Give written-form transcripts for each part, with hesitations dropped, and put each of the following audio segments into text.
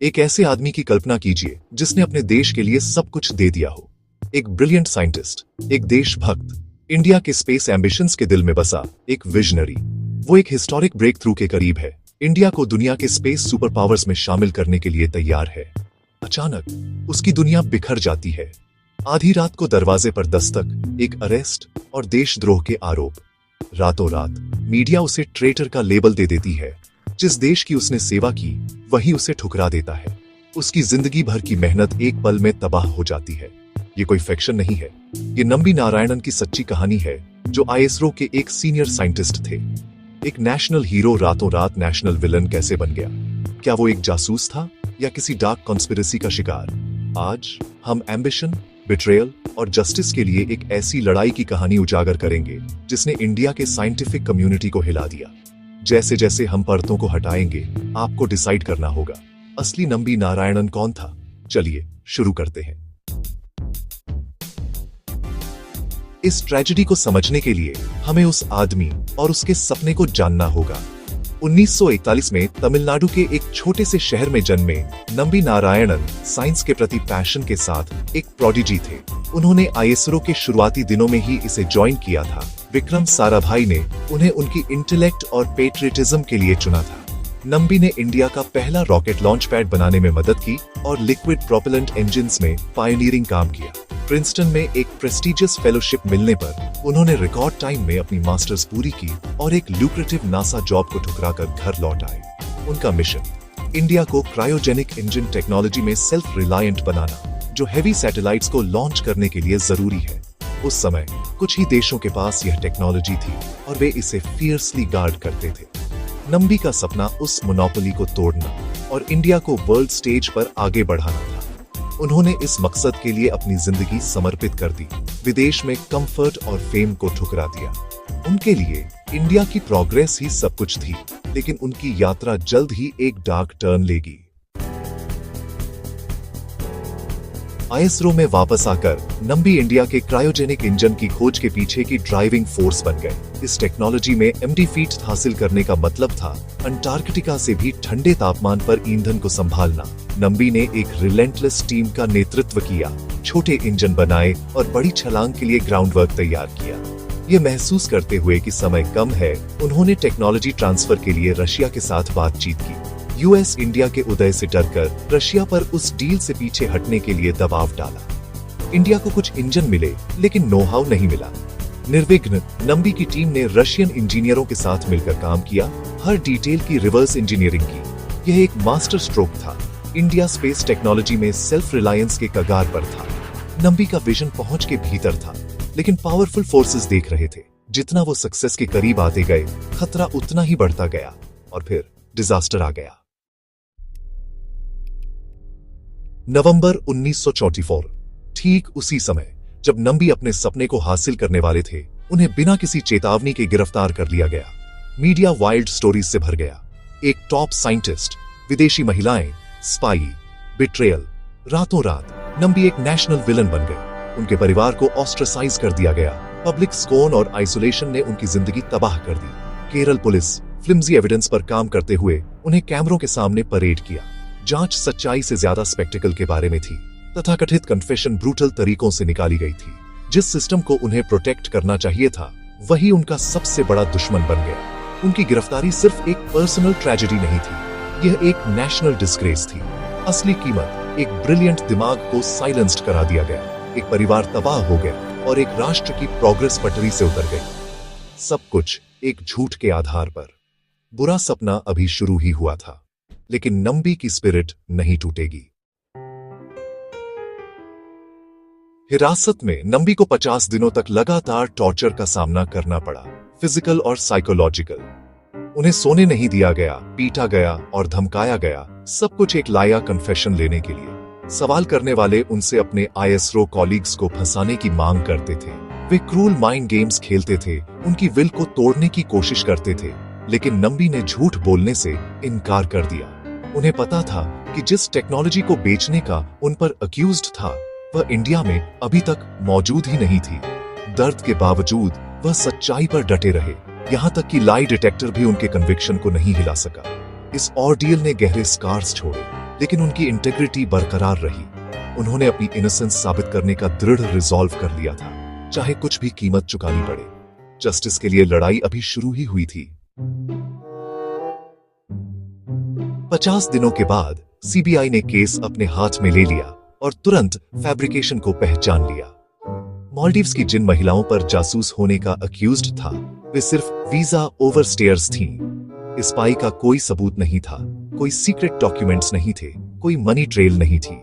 एक ऐसे आदमी की कल्पना कीजिए जिसने अपने देश के लिए सब कुछ दे दिया हो। एक ब्रिलियंट साइंटिस्ट, एक देशभक्त, इंडिया के स्पेस एम्बिशंस के दिल में बसा एक विजनरी। वो एक हिस्टोरिक ब्रेक थ्रू के करीब है, इंडिया को दुनिया के स्पेस सुपर पावर्स में शामिल करने के लिए तैयार है। अचानक उसकी दुनिया बिखर जाती है। आधी रात को दरवाजे पर दस्तक, एक अरेस्ट और देशद्रोह के आरोप। रातों रात मीडिया उसे ट्रेटर का लेबल दे देती है। जिस देश की उसने सेवा की वही उसे ठुकरा देता है। उसकी जिंदगी भर की मेहनत एक पल में तबाह हो जाती है। ये कोई फिक्शन नहीं है, ये नंबी नारायणन की सच्ची कहानी है, जो आईएसआरओ के एक सीनियर साइंटिस्ट थे। एक नेशनल हीरो रातों रात नेशनल विलन कैसे बन गया? क्या वो एक जासूस था या किसी डार्क कॉन्स्पिरेसी का शिकार? आज हम एम्बिशन, बिट्रेयल और जस्टिस के लिए एक ऐसी लड़ाई की कहानी उजागर करेंगे जिसने इंडिया के साइंटिफिक कम्युनिटी को हिला दिया। जैसे जैसे हम परतों को हटाएंगे, आपको डिसाइड करना होगा असली नंबी नारायणन कौन था। चलिए शुरू करते हैं। इस ट्रेजेडी को समझने के लिए हमें उस आदमी और उसके सपने को जानना होगा। 1941 में तमिलनाडु के एक छोटे से शहर में जन्मे नंबी नारायणन साइंस के प्रति पैशन के साथ एक प्रोडिजी थे। उन्होंने आईएसआरओ के शुरुआती दिनों में ही इसे ज्वाइन किया था। विक्रम साराभाई ने उन्हें उनकी इंटेलेक्ट और पेट्रियटिज्म के लिए चुना था। नंबी ने इंडिया का पहला रॉकेट लॉन्च पैड बनाने में मदद की और लिक्विड प्रोपेलेंट इंजन्स में पायनियरिंग काम किया। प्रिंसटन में एक प्रेस्टिजियस फेलोशिप मिलने पर उन्होंने रिकॉर्ड टाइम में अपनी मास्टर्स पूरी की और एक ल्यूक्रेटिव नासा जॉब को ठुकराकर घर लौट आए। उनका मिशन इंडिया को क्रायोजेनिक इंजन टेक्नोलॉजी में सेल्फ रिलायंट बनाना, जो हेवी सैटेलाइट्स को लॉन्च करने के लिए जरूरी है। उस समय कुछ ही देशों के पास यह टेक्नोलॉजी थी और वे इसे फियर्सली गार्ड करते थे। नंबी का सपना उस मोनोपोली को तोड़ना और इंडिया को वर्ल्ड स्टेज पर आगे बढ़ाना था। उन्होंने इस मकसद के लिए अपनी जिंदगी समर्पित कर दी, विदेश में कंफर्ट और फेम को ठुकरा दिया। उनके लिए इंडिया की प्रोग्रेस ही सब कुछ थी, लेकिन उनकी यात्रा जल्द ही एक डार्क टर्न लेगी। आईएसआरओ में वापस आकर नंबी इंडिया के क्रायोजेनिक इंजन की खोज के पीछे की ड्राइविंग फोर्स बन गए। इस टेक्नोलॉजी में एमडी फीट हासिल करने का मतलब था अंटार्कटिका से भी ठंडे तापमान पर ईंधन को संभालना। नंबी ने एक रिलेंटलेस टीम का नेतृत्व किया, छोटे इंजन बनाए और बड़ी छलांग के लिए ग्राउंड वर्क तैयार किया। ये महसूस करते हुए कि समय कम है, उन्होंने टेक्नोलॉजी ट्रांसफर के लिए रशिया के साथ बातचीत की। यूएस इंडिया के उदय से डरकर रशिया पर उस डील से पीछे हटने के लिए दबाव डाला। इंडिया को कुछ इंजन मिले, लेकिन नो हाउ नहीं मिला। निर्विघ्न नंबी की टीम ने रशियन इंजीनियरों के साथ मिलकर काम किया, हर डिटेल की रिवर्स इंजीनियरिंग की। यह एक मास्टर स्ट्रोक था। इंडिया स्पेस टेक्नोलॉजी में सेल्फ रिलायंस के कगार पर था। नंबी का विजन पहुंच के भीतर था, लेकिन पावरफुल फोर्सेस देख रहे थे। जितना वो सक्सेस के करीब आते गए, खतरा उतना ही बढ़ता गया और फिर डिजास्टर आ गया। नवंबर 1944, ठीक उसी समय जब नंबी अपने सपने को हासिल करने वाले थे, उन्हें बिना किसी चेतावनी के गिरफ्तार कर लिया गया। मीडिया वाइल्ड स्टोरीज से भर गया। एक टॉप साइंटिस्ट, विदेशी महिलाएं, स्पाई, बिट्रेयल। रातों रात नंबी एक नेशनल विलन बन गए। उनके परिवार को ऑस्ट्रेसाइज कर दिया गया। पब्लिक स्कोन और आइसोलेशन ने उनकी जिंदगी तबाह कर दी। केरल पुलिस फ्लिम्जी एविडेंस पर काम करते हुए उन्हें कैमरों के सामने परेड किया। जांच सच्चाई से ज्यादा स्पेक्टिकल के बारे में थी। तथाकथित कन्फेशन ब्रूटल तरीकों से निकाली गई थी। जिस सिस्टम को उन्हें प्रोटेक्ट करना चाहिए था, वही उनका सबसे बड़ा दुश्मन बन गया। उनकी गिरफ्तारी सिर्फ एक पर्सनल ट्रेजेडी नहीं थी, यह एक नेशनल डिस्ग्रेस थी। असली कीमत एक ब्रिलियंट दिमाग को साइलेंस्ड करा दिया गया। एक परिवार तबाह हो गया और एक राष्ट्र की प्रोग्रेस पटरी से उतर गई। सब कुछ एक झूठ के आधार पर। बुरा सपना अभी शुरू ही हुआ था, लेकिन नंबी की स्पिरिट नहीं टूटेगी। हिरासत में नंबी को 50 दिनों तक लगातार टॉर्चर का सामना करना पड़ा, फिजिकल और साइकोलॉजिकल। उन्हें सोने नहीं दिया गया, पीटा गया और धमकाया गया, सब कुछ एक लाया कन्फेशन लेने के लिए। सवाल करने वाले उनसे अपने आईएसआरओ कॉलीग्स को फंसाने की मांग करते थे। वे क्रूल माइंड गेम्स खेलते थे, उनकी विल को तोड़ने की कोशिश करते थे, लेकिन नंबी ने झूठ बोलने से इनकार कर दिया। उन्हें पता था कि जिस टेक्नोलॉजी को बेचने का उन पर अक्यूज्ड था, वह इंडिया में अभी तक मौजूद ही नहीं थी। दर्द के बावजूद वह सच्चाई पर डटे रहे, यहाँ तक कि लाई डिटेक्टर भी उनके कन्विक्शन को नहीं हिला सका। इस ऑर्डियल ने गहरे स्कार्स छोड़े। लेकिन उनकी इंटेग्रिटी बरकरार रही। उन्होंने अपनी इनोसेंस साबित करने का दृढ़ रिजॉल्व कर लिया था, चाहे कुछ भी कीमत चुकानी पड़े। जस्टिस के लिए लड़ाई अभी शुरू ही हुई थी। 50 दिनों के बाद सीबीआई ने केस अपने हाथ में ले लिया और तुरंत फैब्रिकेशन को पहचान लिया। मालदीव्स की जिन महिलाओं पर जासूस होने का अक्यूज्ड था, वे सिर्फ वीजा ओवरस्टेयर्स थीं। स्पाई का कोई सबूत नहीं था, कोई सीक्रेट डॉक्यूमेंट्स नहीं थे, कोई मनी ट्रेल नहीं थी।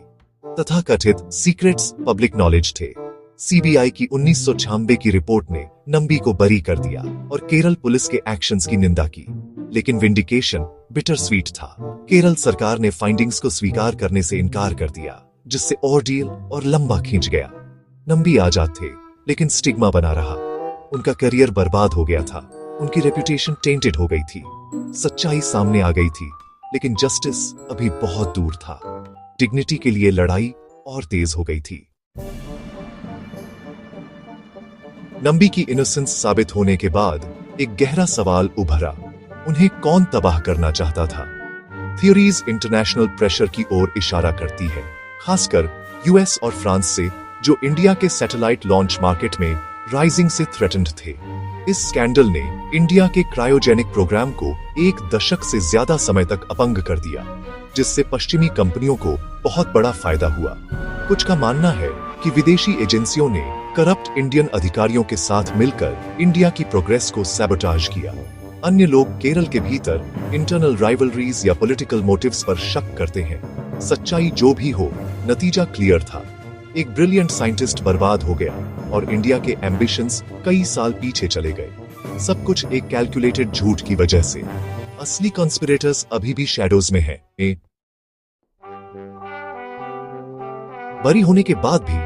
तथाकथित सीक्रेट्स पब्लिक नॉलेज थे। सीबीआई की 1996 की रिपोर्ट ने नंबी को बरी कर दिया और केरल पुलिस के एक्शंस की निंदा की। लेकिन विंडिकेशन बिटर स्वीट था। केरल सरकार ने फाइंडिंग्स को स्वीकार करने से इनकार कर दिया, जिससे ऑर्डियल और लंबा खींच गया। नंबी आजाद थे, लेकिन स्टिग्मा बना रहा। उनका करियर बर्बाद हो गया था, उनकी रेपुटेशन टेंटेड हो गई थी। सच्चाई सामने आ गई थी, लेकिन जस्टिस अभी बहुत दूर था। डिग्निटी के लिए लड़ाई और तेज हो गई थी। नंबी की इनोसेंस साबित होने के बाद एक गहरा सवाल उभरा, उन्हें कौन तबाह करना चाहता था? थियोरीज इंटरनेशनल प्रेशर की ओर इशारा करती है, खासकर यूएस और फ्रांस से, जो इंडिया के सैटेलाइट लॉन्च मार्केट में राइजिंग से थ्रेटेंड थे। इस स्कैंडल ने इंडिया के क्रायोजेनिक प्रोग्राम को 1 दशक से ज्यादा समय तक अपंग कर दिया, जिससे पश्चिमी कंपनियों को बहुत बड़ा फायदा हुआ। कुछ का मानना है कि विदेशी एजेंसियों ने करप्ट इंडियन अधिकारियों के साथ मिलकर इंडिया की प्रोग्रेस को सैबोटाज किया। अन्य लोग केरल के भीतर इंटरनल राइवलरीज या पॉलिटिकल मोटिव्स पर शक करते हैं। सच्चाई जो भी हो, नतीजा क्लियर था। एक ब्रिलियंट साइंटिस्ट बर्बाद हो गया और इंडिया के एम्बिशंस कई साल पीछे चले गए। सब कुछ एक कैलकुलेटेड झूठ की वजह से। असली कॉन्स्पिरेटर्स अभी भी शैडोज में हैं। बरी होने के बाद भी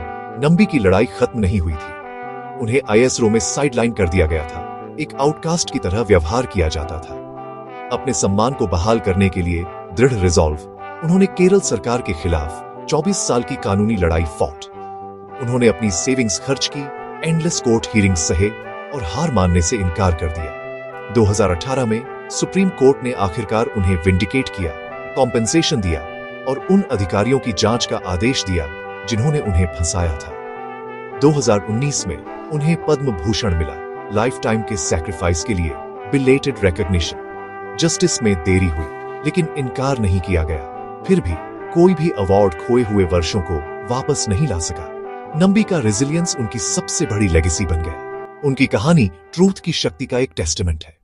नंबी की लड़ाई खत्म नहीं हुई थी। उन्हें आईएसरो में साइडलाइन कर दिया गया था। एक आउटकास्ट की तरह व्यवहार किया जाता था। अपने सम्मान को बहाल करने के लिए दृढ़ रिजॉल्व, उन्होंने केरल सरकार के खिलाफ 24 साल की कानूनी लड़ाई फॉट। उन्होंने अपनी सेविंग्स खर्च की, एंडलेस कोर्ट हीयरिंग्स सहे और हार मानने से इनकार कर दिया। 2018 में सुप्रीम कोर्ट ने आखिरकार उन्हें विंडिकेट किया, कॉम्पेंसेशन दिया और उन अधिकारियों की जांच का आदेश दिया जिन्होंने उन्हें फंसाया था। 2019 में उन्हें पद्म भूषण मिला, लाइफ टाइम के सैक्रिफाइस के लिए बिलेटेड रिकॉग्निशन। जस्टिस में देरी हुई, लेकिन इनकार नहीं किया गया। फिर भी कोई भी अवार्ड खोए हुए वर्षों को वापस नहीं ला सका। नंबी का रेजिलियंस उनकी सबसे बड़ी लेगेसी बन गया। उनकी कहानी ट्रूथ की शक्ति का एक टेस्टामेंट है।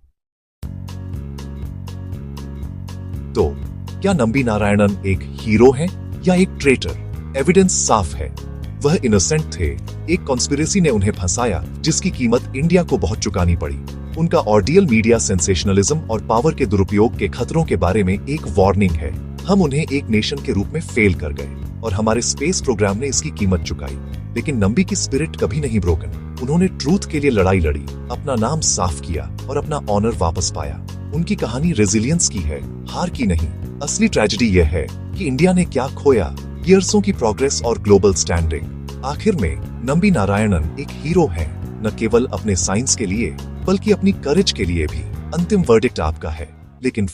तो क्या नंबी नारायणन एक हीरो है या एक ट्रेटर? एविडेंस साफ है, वह इनोसेंट थे। एक कॉन्स्पिरेसी ने उन्हें फंसाया, जिसकी कीमत इंडिया को बहुत चुकानी पड़ी। उनका ऑर्डियल मीडिया सेंसेशनलिज्म और पावर के दुरुपयोग के खतरों के बारे में एक वार्निंग है। हम उन्हें एक नेशन के रूप में फेल कर गए और हमारे स्पेस प्रोग्राम ने इसकी कीमत चुकाई। लेकिन नंबी की स्पिरिट कभी नहीं ब्रोकन। उन्होंने ट्रूथ के लिए लड़ाई लड़ी, अपना नाम साफ किया और अपना ऑनर वापस पाया। उनकी कहानी रेजिलियंस की है, हार की नहीं। असली ट्रेजेडी यह है कि इंडिया ने क्या खोया, ईयर्सों की प्रोग्रेस और ग्लोबल स्टैंडिंग। आखिर में नंबी नारायणन एक हीरो है, न केवल अपने साइंस के लिए बल्कि अपनी करेज के लिए भी। अंतिम वर्डिक्ट आपका है, लेकिन